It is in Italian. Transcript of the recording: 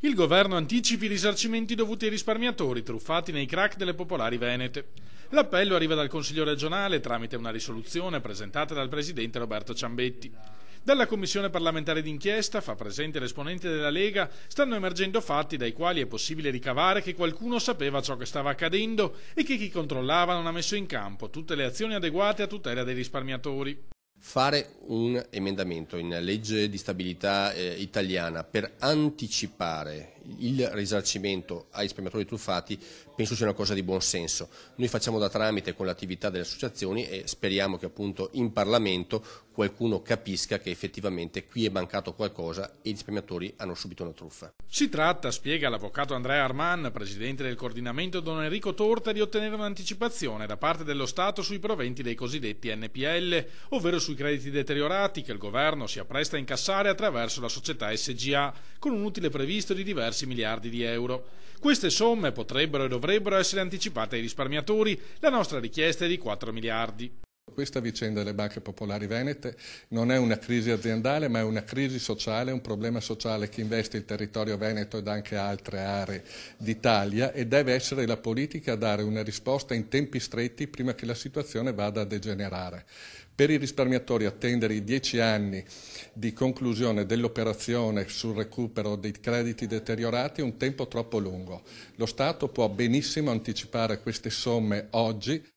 Il governo anticipi i risarcimenti dovuti ai risparmiatori truffati nei crack delle popolari venete. L'appello arriva dal Consiglio regionale tramite una risoluzione presentata dal presidente Roberto Ciambetti. Dalla Commissione parlamentare d'inchiesta, fa presente l'esponente della Lega, stanno emergendo fatti dai quali è possibile ricavare che qualcuno sapeva ciò che stava accadendo e che chi controllava non ha messo in campo tutte le azioni adeguate a tutela dei risparmiatori. Fare un emendamento in legge di stabilità italiana per anticipare il risarcimento ai risparmiatori truffati penso sia una cosa di buon senso. Noi facciamo da tramite con l'attività delle associazioni e speriamo che appunto in Parlamento qualcuno capisca che effettivamente qui è mancato qualcosa e i risparmiatori hanno subito una truffa. Si tratta, spiega l'avvocato Andrea Arman, presidente del coordinamento Don Enrico Torta, di ottenere un'anticipazione da parte dello Stato sui proventi dei cosiddetti NPL, ovvero sui crediti deteriorati che il governo si appresta a incassare attraverso la società SGA, con un utile previsto di diversi miliardi di euro. Queste somme potrebbero e dovrebbero essere anticipate ai risparmiatori. La nostra richiesta è di 4 miliardi. Questa vicenda delle banche popolari venete non è una crisi aziendale, ma è una crisi sociale, un problema sociale che investe il territorio veneto ed anche altre aree d'Italia, e deve essere la politica a dare una risposta in tempi stretti prima che la situazione vada a degenerare. Per i risparmiatori attendere i 10 anni di conclusione dell'operazione sul recupero dei crediti deteriorati è un tempo troppo lungo. Lo Stato può benissimo anticipare queste somme oggi.